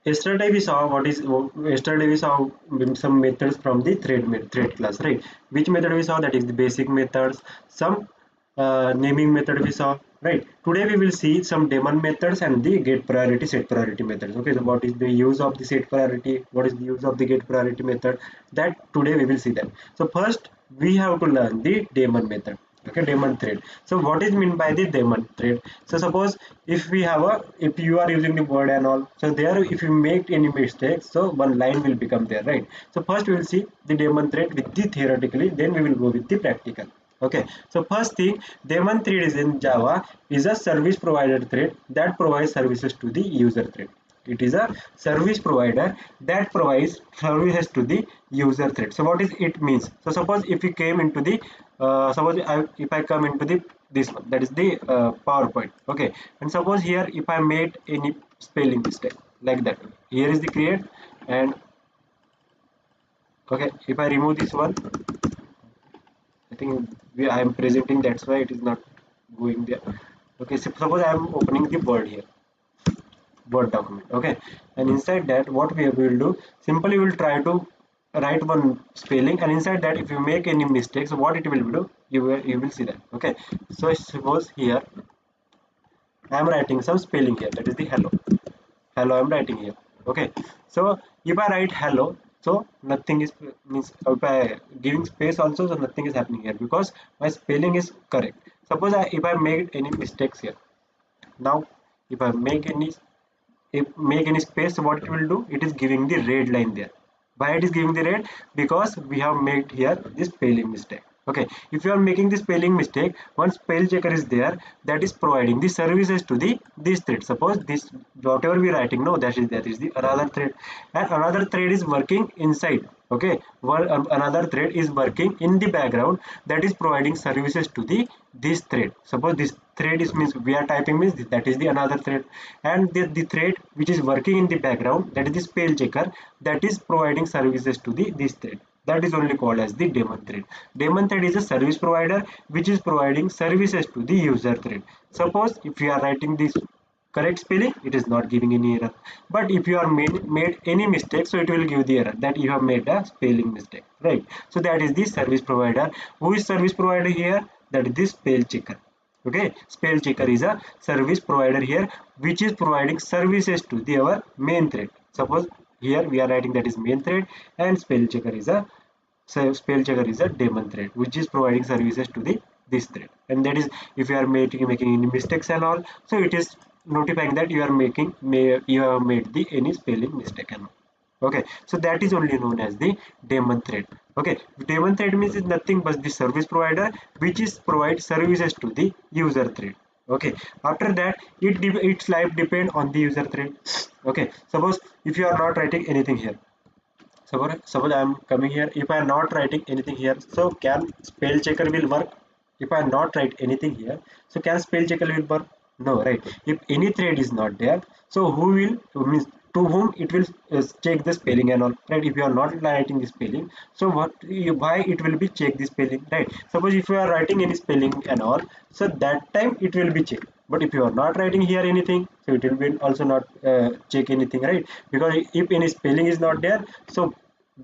Yesterday we saw yesterday we saw some methods from the thread class, right? Which method we saw? That is the basic methods. Some naming method we saw, right? Today we will see some daemon methods and the get priority, set priority methods. Okay, so what is the use of the set priority? What is the use of the get priority method? That today we will see that. So first we have to learn the daemon method. Okay, daemon thread. So what is meant by the daemon thread? So suppose if we have a, if you are using the word and all, so there if you make any mistakes, so one line will become there, right? So first we will see the daemon thread with the theoretically, then we will go with the practical. Okay, so first thing, daemon thread is in Java is a service provider thread that provides services to the user thread. It is a service provider that provides services to the user thread. So what is it means? So suppose if you came into the if I come into the this one, that is the PowerPoint. Okay, and suppose here if I made any spelling mistake like that, here is the create, and okay, if I remove this one, I think I am presenting, that's why it is not going there. Okay, so suppose I am opening the Word here, Word document. Okay, and inside that, what we will do, simply we will try to write one spelling, and inside that, if you make any mistakes, what it will do, you will see that. Okay, so suppose here I am writing some spelling here, that is the hello. Hello, I'm writing here. Okay, so if I write hello, so nothing is means if I giving space also, so nothing is happening here because my spelling is correct. Suppose if I made any mistakes here, now if I make any space, what it will do, it is giving the red line there. Why it is giving the red? Because we have made here this spelling mistake. Okay, if you are making the spelling mistake, one spell checker is there that is providing the services to the this thread. Suppose this whatever we writing, no, that is the another thread, and another thread is working inside. Okay, while another thread is working in the background that is providing services to the this thread. Suppose this thread is means we are typing means that is the another thread, and the thread which is working in the background, that is the spell checker, that is providing services to the this thread, that is only called as the daemon thread. Daemon thread is a service provider which is providing services to the user thread. Suppose if you are writing this correct spelling, it is not giving any error, but if you are made any mistake, so it will give the error that you have made a spelling mistake, right? So that is the service provider. Who is service provider here? That is the spell checker. Okay, spell checker is a service provider here which is providing services to the our main thread. Suppose here we are writing that is main thread, and spell checker is a, so spell checker is a daemon thread which is providing services to the this thread, and that is if you are making any mistakes and all, so it is notifying that you are you have made the any spelling mistake and all. Okay, so that is only known as the daemon thread. Okay, daemon thread means is nothing but the service provider which is provide services to the user thread. Okay, after that its life depend on the user thread. Okay, suppose if you are not writing anything here, suppose I am coming here, if I am not writing anything here, so can spell checker will work? If I am not write anything here, so can spell checker will work? No, right? If any thread is not there, so who will, means to whom it will check the spelling and all, right? If you are not writing the spelling, so why it will be check the spelling, right? Suppose if you are writing any spelling and all, so that time it will be checked. But if you are not writing here anything, so it will be also not check anything, right? Because if any spelling is not there, so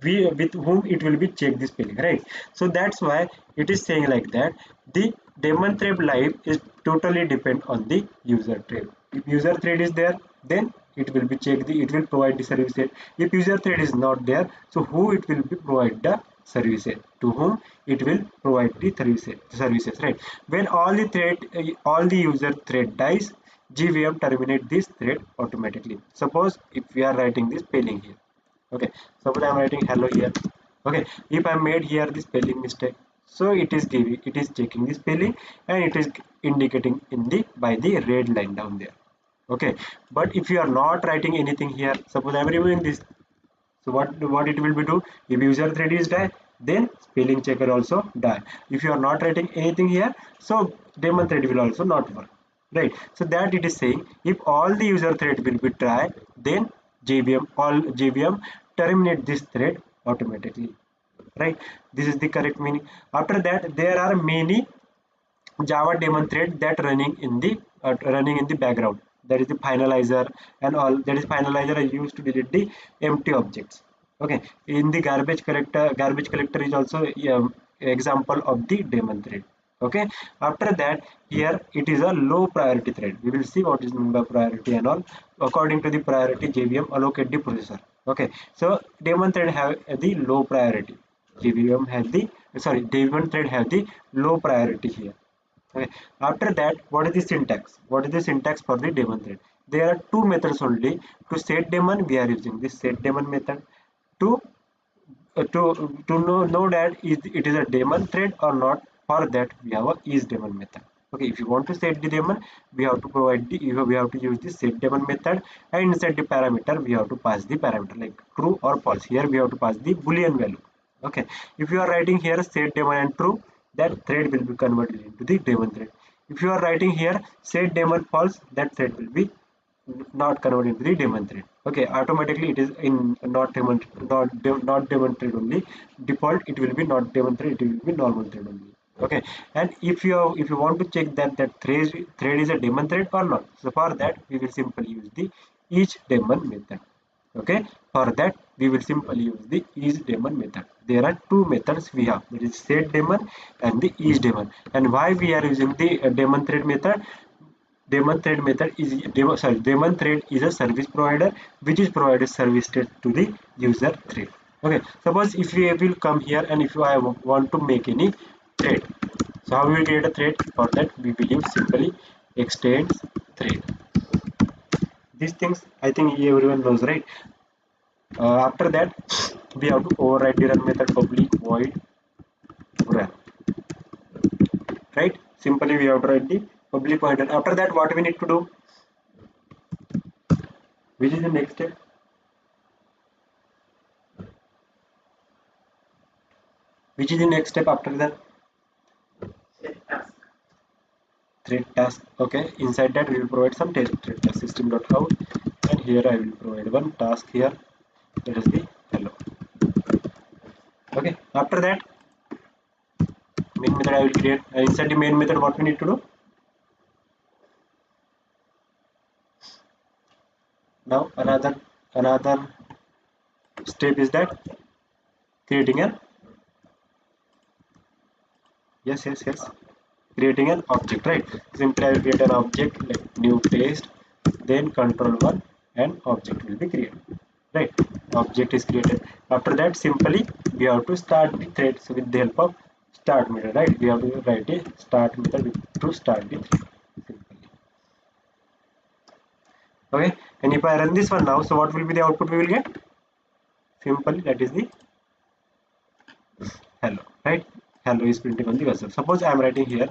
we with whom it will be check the spelling, right? So that's why it is saying like that the daemon thread life is totally depend on the user thread. If user thread is there, then it will be check the, it will provide the service set. If user thread is not there, so who it will be provide the service set, to whom it will provide the services, right? When all the user thread dies, GVM terminate this thread automatically. Suppose if we are writing this spelling here. Okay, suppose I'm writing hello here. Okay, if I made here the spelling mistake, so it is checking the spelling, and it is indicating in the by the red line down there. Okay, but if you are not writing anything here, suppose I'm removing this, so what it will be do, if user thread is die, then spelling checker also die. If you are not writing anything here, so daemon thread will also not work, right? So that it is saying if all the user thread will be try, then JVM terminate this thread automatically, right? This is the correct meaning. After that, there are many Java daemon thread that running in the background. that is the finalizer, and all that is finalizer are used to delete the empty objects. Okay, in the garbage collector is also example of the daemon thread. Okay, after that, here it is a low priority thread. We will see what is meant by priority and all. According to the priority, JVM allocate the processor. Okay, so daemon thread have the low priority. JVM has the, sorry, daemon thread have the low priority here. Okay. After that, what is the syntax? What is the syntax for the daemon thread? There are two methods only. To set daemon, we are using this set daemon method. To know that it is a daemon thread or not. For that, we have a is daemon method. Okay, if you want to set the daemon, we have to provide the, we have to use the set daemon method, and inside the parameter we have to pass the parameter like true or false. Here we have to pass the boolean value. Okay, if you are writing here set daemon and true, that thread will be converted into the daemon thread. If you are writing here set daemon false, that thread will be not converted into the daemon thread. Okay, automatically it is in not daemon thread only. Default it will be not daemon thread, it will be normal thread only. Okay, and if you want to check that thread is a daemon thread or not, so for that we will simply use the each daemon method. Okay, for that we will simply use the is daemon method. There are two methods we have, that is set daemon and the is daemon. And why we are using the daemon thread method? Daemon thread is a service provider which is provided service state to the user thread. Okay, suppose if we will come here and if I want to make any thread, so how we will create a thread? For that we will use simply extends thread. These things I think everyone knows, right? After that we have to override the run method public void run, right? Simply we have to write the public void run. After that, what we need to do? Which is the next step? Which is the next step after that? Thread task. Okay, inside that we will provide some thread task system.out, and here I will provide one task here, that is the hello. Okay, after that main method I will create, and inside the main method what we need to do? Now another step is that creating an yes creating an object, right? Simply I will create an object like new paste, then control 1 and object will be created, right? Object is created. After that simply we have to start the thread, so with the help of start method, right? We have to write a start method to start the thread simply. Okay, and if I run this one now, so what will be the output we will get? Simply that is the hello, right? Hello is printing on the console. Suppose I am writing here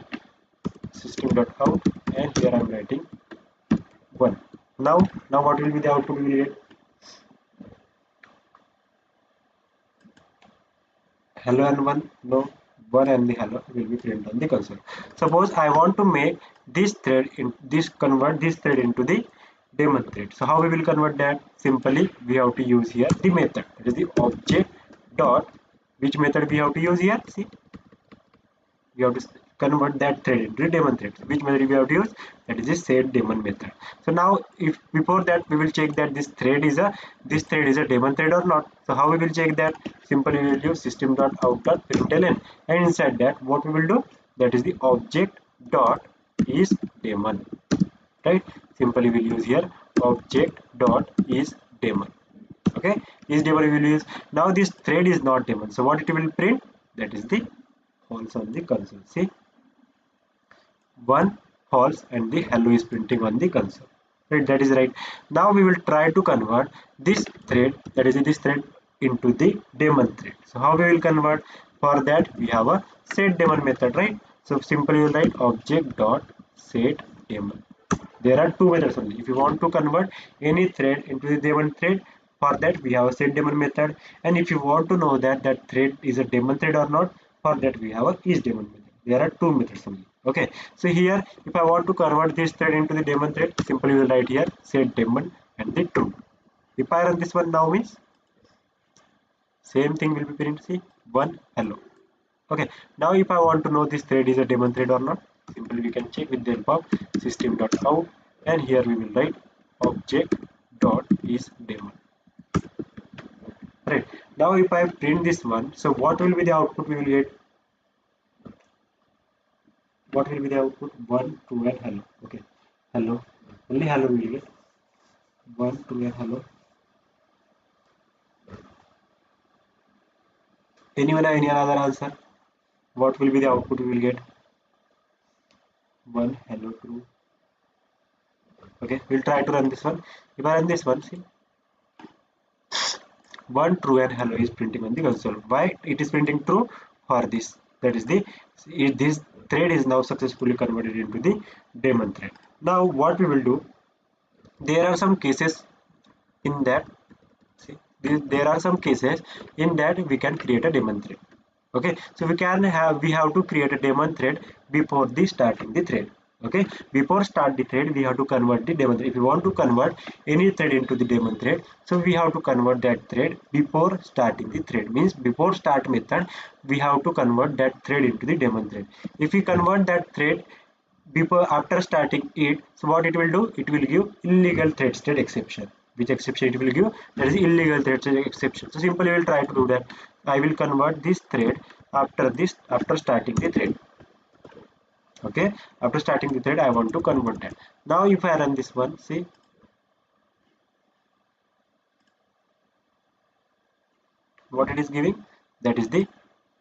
system.out and here I am writing 1. Now what will be the output we will get? Hello and 1? No, 1 and the hello will be printed on the console. Suppose I want to make this thread in this, convert this thread into the daemon thread. So how we will convert that? Simply we have to use here the method, that is the object dot, which method we have to use here? See, we have to convert that thread into the daemon thread. Which method we have to use? That is the set daemon method. So now if before that we will check that this thread is a daemon thread or not. So how we will check that? Simply we will use system.out.println, and inside that what we will do? That is the object dot is daemon, right? Simply we will use here object dot is daemon. Okay, is daemon we will use. Now this thread is not daemon, so what it will print? That is the false on the console. See, 1 false and the hello is printing on the console, right? That is right. Now we will try to convert this thread, that is this thread, into the daemon thread. So how we will convert? For that we have a set daemon method, right? So simply you write object dot set daemon. There are two methods only. If you want to convert any thread into the daemon thread, for that we have a set daemon method, and if you want to know that that thread is a daemon thread or not, for that we have a is daemon method. There are two methods only. Okay, so here if I want to convert this thread into the daemon thread, simply we will write here set daemon and the true. If I run this one now, means same thing will be printed. See, 1 hello. Okay, now if I want to know this thread is a daemon thread or not, simply we can check with the help of system.out and here we will write object dot is daemon. Right. Now if I print this one, so what will be the output we will get? What will be the output? 1, 2 and hello. Okay. Hello. Only hello we will get. 1, 2 and hello. Anyone have any other answer? What will be the output we will get? 1, hello, true. Okay, we'll try to run this one. If I run this one, see, 1 true and hello is printing on the console. Why it is printing true? For this. That is the this thread is now successfully converted into the daemon thread. Now what we will do? There are some cases in that. See, there are some cases in that we can create a daemon thread. Okay, so we have to create a daemon thread before the starting the thread. Okay, before start the thread we have to convert the daemon thread. If you want to convert any thread into the daemon thread, so we have to convert that thread before starting the thread. Means before start method we have to convert that thread into the daemon thread. If we convert that thread before after starting it, so what it will do? It will give illegal thread state exception. Which exception it will give? That is illegal thread state exception. So simply we will try to do that. I will convert this thread after starting the thread. Okay, after starting the thread I want to convert that. Now if I run this one, see, what it is giving? That is the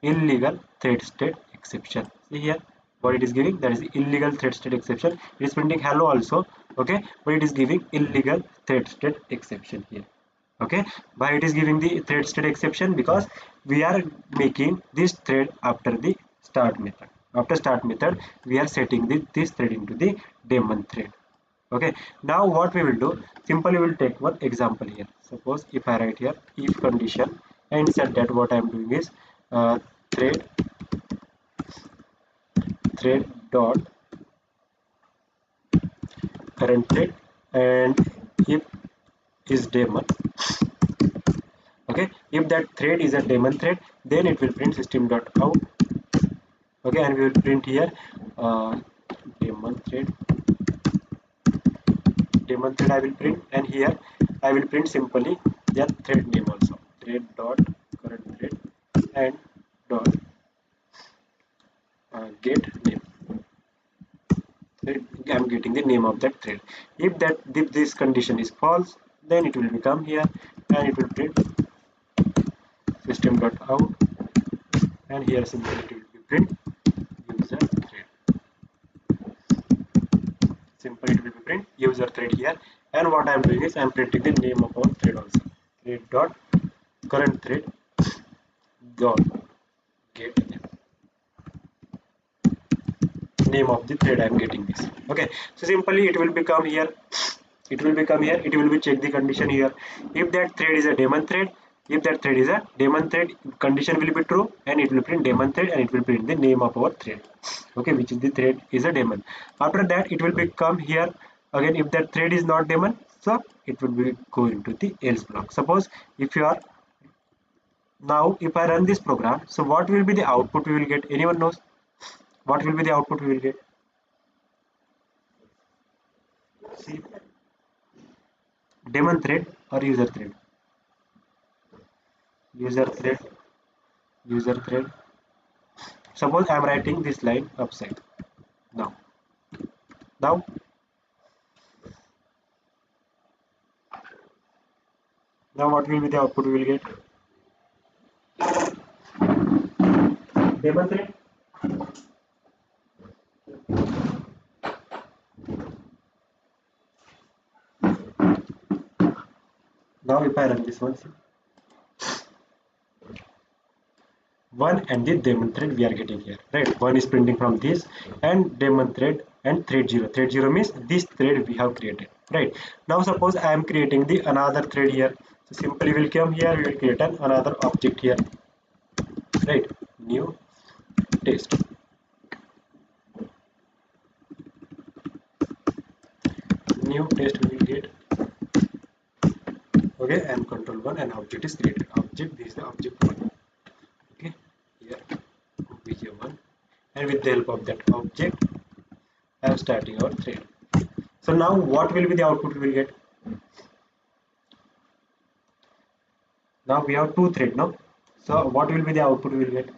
illegal thread state exception. See here what it is giving? That is the illegal thread state exception. It is printing hello also. Okay, but it is giving illegal thread state exception here. Okay, why it is giving the thread state exception? Because we are making this thread after the start method. After start method we are setting this thread into the daemon thread. Okay, now what we will do, simply we will take one example here. Suppose if I write here if condition and set that, what I am doing is thread dot current thread, and if is daemon. Okay, if that thread is a daemon thread, then it will print system dot out. Okay, and we will print here daemon thread I will print, and here I will print simply that thread name also, thread dot current thread and dot get name. I am getting the name of that thread. If this condition is false, then it will become here and it will print system dot out, and here simply it will be print user thread. Simply it will be print user thread here, and what I am doing is I am printing the name of our thread also, thread dot current thread dot get name of the thread I am getting this. Okay, so simply it will become here, it will be check the condition here. If that thread is a daemon thread, condition will be true and it will print daemon thread and it will print the name of our thread. Okay, which is the thread is a daemon. After that it will become here again, if that thread is not daemon, so it will be go into the else block. Suppose if you are now, if I run this program, so what will be the output we will get? Anyone knows what will be the output we will get? See, daemon thread or user thread? User thread, user thread. Suppose I am writing this line upside. Now what will be the output we will get? Daemon thread. Now if I run this one, see, one and the daemon thread we are getting here, right? One is printing from this and daemon thread and thread 0. Thread 0 means this thread we have created, right? Now suppose I am creating the another thread here. So simply will come here, we will create another object here, right? New test. New test we will get. Okay, and control 1 and object is created. Object, this is the object 1. Okay, here obj1, and with the help of that object I am starting our thread. So now what will be the output we will get? Now we have two thread, no? So what will be the output we will get?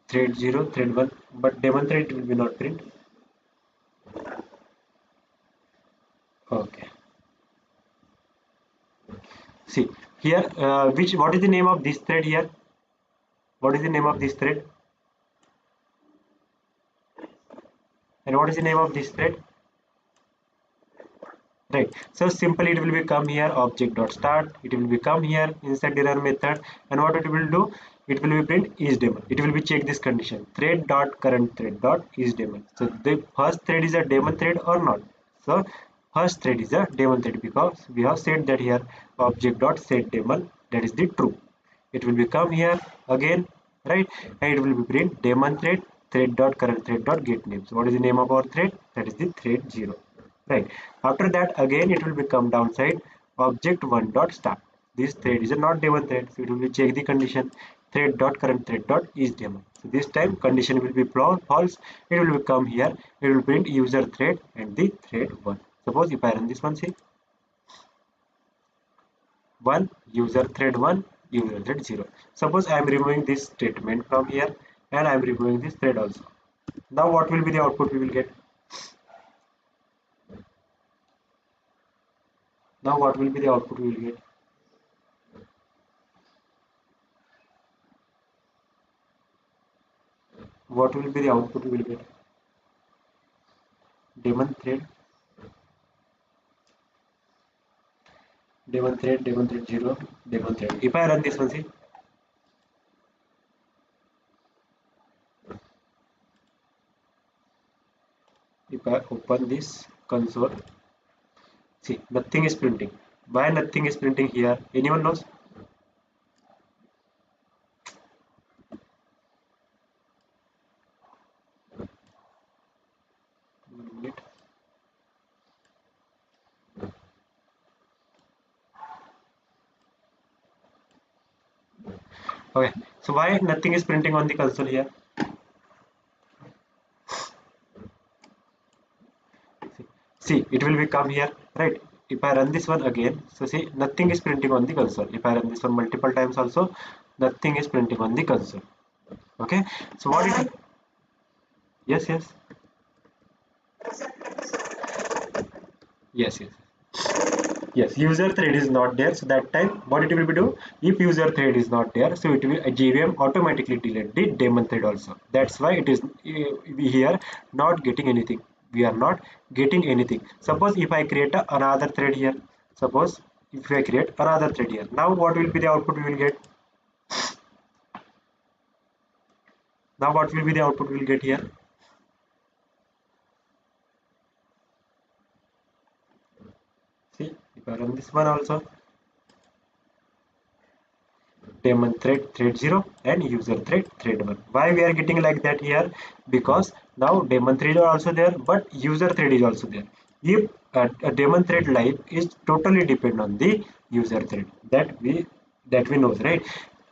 Thread 0, thread 1, but daemon thread will be not print. Okay. See here, what is the name of this thread here? What is the name of this thread? And what is the name of this thread? Right. So simply it will become here object dot start. It will become here inside the run method, and what it will do? It will be print is daemon. It will be check this condition thread dot current thread dot is daemon. So the first thread is a daemon thread or not? So first thread is a daemon thread because we have said that here object dot set daemon, that is the true. It will become here again, right, and it will be print daemon thread dot current thread dot get name. So what is the name of our thread? That is the thread 0, right. After that again it will become downside object 1 dot start. This thread is a not daemon thread, so it will be check the condition thread dot current thread dot is daemon. So this time condition will be false. It will become here, it will print user thread and the thread 1. Suppose if I run this one, see 1 user thread 1 user thread 0. Suppose I am removing this statement from here and I am removing this thread also. Now what will be the output we will get? Now what will be the output we will get? What will be the output we will get? Daemon thread, daemon thread 0, daemon thread. If I run this one, see, if I open this console, see nothing is printing. Why nothing is printing here? Anyone knows? Minute. Okay, so why nothing is printing on the console here? See, it will become here, right? If I run this one again, so see nothing is printing on the console. If I run this one multiple times also, nothing is printing on the console. Okay, so what it? Yes, yes, yes, yes. Yes, user thread is not there, so that time what it will be do? If user thread is not there, so it will JVM automatically delete the daemon thread also. That's why it is we here not getting anything. We are not getting anything. Suppose if I create another thread here. Suppose if I create another thread here. Now what will be the output we will get? Now what will be the output we will get here? See, if I run this one also, daemon thread 0 and user thread 1. Why we are getting like that here? Because now daemon thread are also there, but user thread is also there. If a daemon thread life is totally depend on the user thread, that we know, right?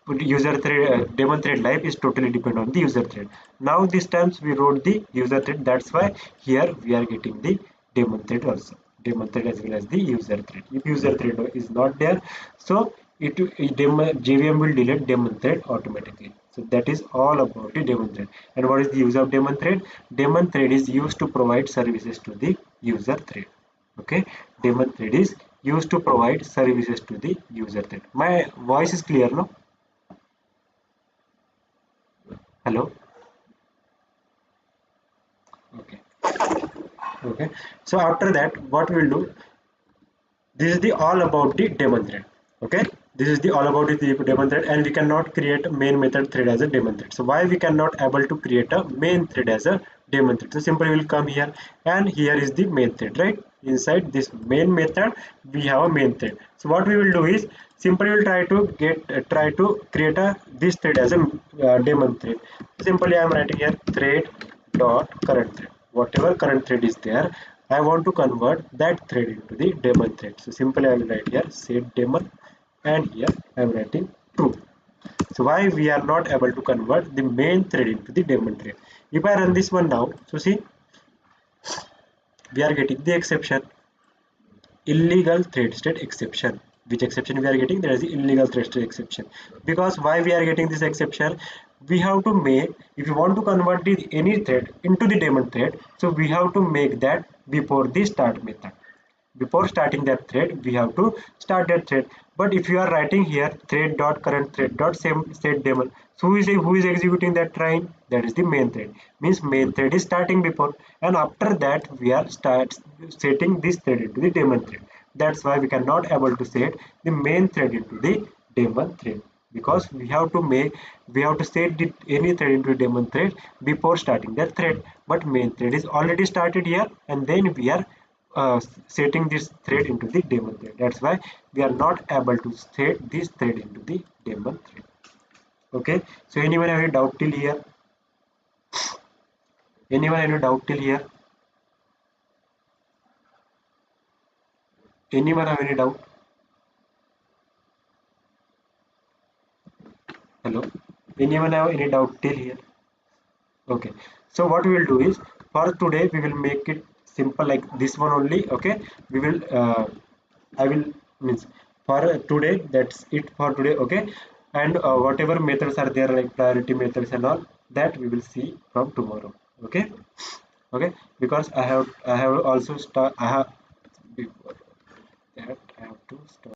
User thread daemon thread life is totally depend on the user thread. Now this times we wrote the user thread, that's why here we are getting the daemon thread also, daemon thread as well as the user thread. If user thread is not there, so JVM will delete daemon thread automatically. So that is all about the daemon thread. And what is the use of daemon thread? Daemon thread is used to provide services to the user thread. Okay, daemon thread is used to provide services to the user thread. My voice is clear, no? Hello. Okay. Okay. So after that, what we'll do? This is the all about the daemon thread. Okay, this is the all about the daemon thread, and we cannot create a main method thread as a daemon thread. So why we cannot able to create a main thread as a daemon thread? So simply we will come here, and here is the main thread, right? Inside this main method we have a main thread. So what we will do is simply we will try to create a this thread as a daemon thread. Simply I am writing here thread dot current thread. Whatever current thread is there, I want to convert that thread into the daemon thread. So simply I will write here set daemon, and here I am writing true. So why we are not able to convert the main thread into the daemon thread? If I run this one now, so see, we are getting the exception, illegal thread state exception. Which exception we are getting? There is the illegal thread state exception. Because why we are getting this exception? We have to make, if you want to convert any thread into the daemon thread, so we have to make that before the start method. Before starting that thread, we have to start that thread. But if you are writing here thread dot current thread dot same set daemon, so who is executing that line? That is the main thread. Means main thread is starting before, and after that we are start setting this thread into the daemon thread. That's why we cannot able to set the main thread into the daemon thread, because we have to set any thread into daemon thread before starting that thread. But main thread is already started here, and then we are setting this thread into the daemon thread. That's why we are not able to set this thread into the daemon thread. Okay, so anyone have any doubt till here? Anyone have any doubt till here? Anyone have any doubt? Hello, anyone have any doubt till here? Okay, so what we will do is, for today we will make it simple like this one only. Okay, we will I will means for today, that's it for today. Okay, and whatever methods are there like priority methods and all, that we will see from tomorrow. Okay, okay, because I have also start, I have, before that I have to start